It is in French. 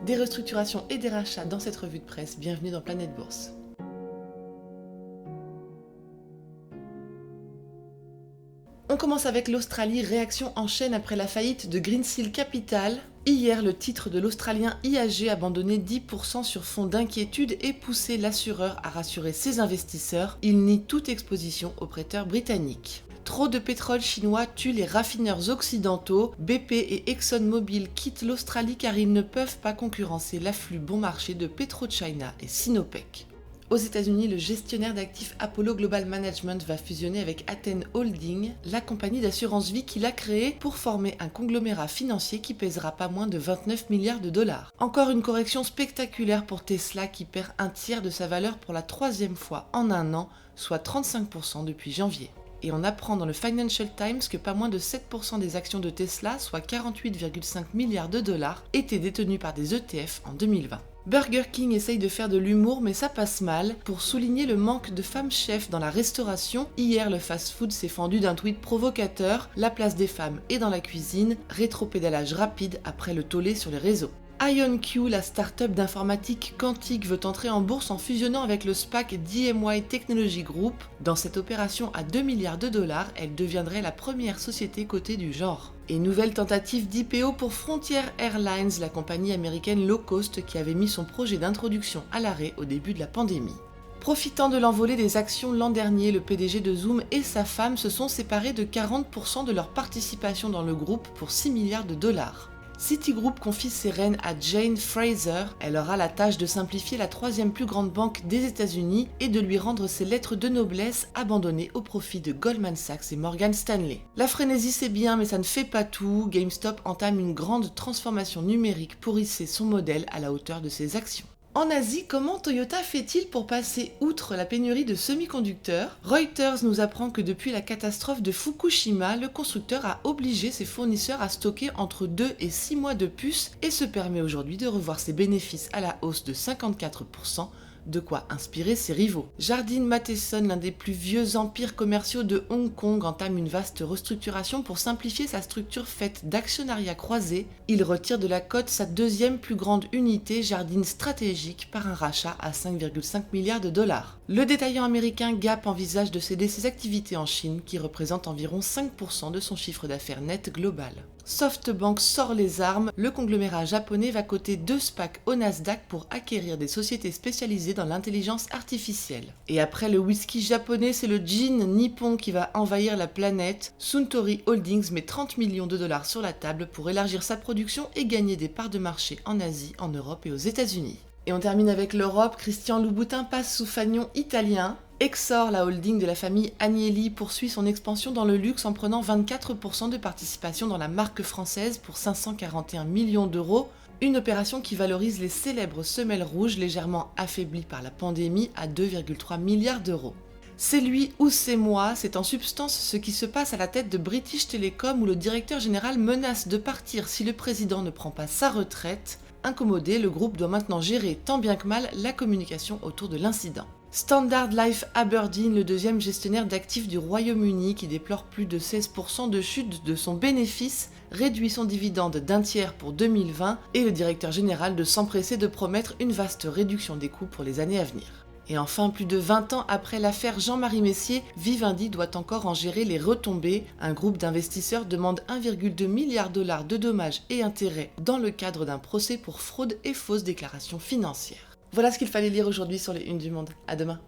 Des restructurations et des rachats dans cette revue de presse, bienvenue dans Planète Bourse. On commence avec l'Australie, réaction en chaîne après la faillite de Greensill Capital. Hier, le titre de l'Australien IAG abandonnait 10% sur fond d'inquiétude et poussait l'assureur à rassurer ses investisseurs. Il nie toute exposition aux prêteurs britanniques. Trop de pétrole chinois tue les raffineurs occidentaux. BP et ExxonMobil quittent l'Australie car ils ne peuvent pas concurrencer l'afflux bon marché de PetroChina et Sinopec. Aux États-Unis, le gestionnaire d'actifs Apollo Global Management va fusionner avec Athene Holding, la compagnie d'assurance vie qu'il a créée pour former un conglomérat financier qui pèsera pas moins de 29 milliards de dollars. Encore une correction spectaculaire pour Tesla qui perd un tiers de sa valeur pour la troisième fois en un an, soit 35% depuis janvier. Et on apprend dans le Financial Times que pas moins de 7% des actions de Tesla, soit 48,5 milliards de dollars, étaient détenues par des ETF en 2020. Burger King essaye de faire de l'humour mais ça passe mal. Pour souligner le manque de femmes chefs dans la restauration, hier le fast-food s'est fendu d'un tweet provocateur. La place des femmes est dans la cuisine, rétropédalage rapide après le tollé sur les réseaux. IonQ, la start-up d'informatique quantique, veut entrer en bourse en fusionnant avec le SPAC DMY Technology Group. Dans cette opération à 2 milliards de dollars, elle deviendrait la première société cotée du genre. Et nouvelle tentative d'IPO pour Frontier Airlines, la compagnie américaine low cost qui avait mis son projet d'introduction à l'arrêt au début de la pandémie. Profitant de l'envolée des actions l'an dernier, le PDG de Zoom et sa femme se sont séparés de 40% de leur participation dans le groupe pour 6 milliards de dollars. Citigroup confie ses rênes à Jane Fraser. Elle aura la tâche de simplifier la troisième plus grande banque des États-Unis et de lui rendre ses lettres de noblesse abandonnées au profit de Goldman Sachs et Morgan Stanley. La frénésie c'est bien mais ça ne fait pas tout. GameStop entame une grande transformation numérique pour hisser son modèle à la hauteur de ses actions. En Asie, comment Toyota fait-il pour passer outre la pénurie de semi-conducteurs ? Reuters nous apprend que depuis la catastrophe de Fukushima, le constructeur a obligé ses fournisseurs à stocker entre 2 et 6 mois de puces et se permet aujourd'hui de revoir ses bénéfices à la hausse de 54%, de quoi inspirer ses rivaux. Jardine Matheson, l'un des plus vieux empires commerciaux de Hong Kong, entame une vaste restructuration pour simplifier sa structure faite d'actionnariat croisé. Il retire de la cote sa deuxième plus grande unité, Jardine Stratégique, par un rachat à 5,5 milliards de dollars. Le détaillant américain Gap envisage de céder ses activités en Chine, qui représentent environ 5% de son chiffre d'affaires net global. SoftBank sort les armes, le conglomérat japonais va coter 2 SPAC au Nasdaq pour acquérir des sociétés spécialisées dans l'intelligence artificielle. Et après le whisky japonais, c'est le gin nippon qui va envahir la planète. Suntory Holdings met 30 millions de dollars sur la table pour élargir sa production et gagner des parts de marché en Asie, en Europe et aux États-Unis. Et on termine avec l'Europe. Christian Louboutin passe sous fanion italien. Exor, la holding de la famille Agnelli, poursuit son expansion dans le luxe en prenant 24% de participation dans la marque française pour 541 millions d'euros, une opération qui valorise les célèbres semelles rouges légèrement affaiblies par la pandémie à 2,3 milliards d'euros. C'est lui ou c'est moi, c'est en substance ce qui se passe à la tête de British Telecom où le directeur général menace de partir si le président ne prend pas sa retraite. Incommodé, le groupe doit maintenant gérer tant bien que mal la communication autour de l'incident. Standard Life Aberdeen, le deuxième gestionnaire d'actifs du Royaume-Uni qui déplore plus de 16% de chute de son bénéfice, réduit son dividende d'un tiers pour 2020 et le directeur général de s'empresser de promettre une vaste réduction des coûts pour les années à venir. Et enfin, plus de 20 ans après l'affaire Jean-Marie Messier, Vivendi doit encore en gérer les retombées. Un groupe d'investisseurs demande 1,2 milliard de dollars de dommages et intérêts dans le cadre d'un procès pour fraude et fausses déclarations financières. Voilà ce qu'il fallait lire aujourd'hui sur les Unes du Monde. À demain.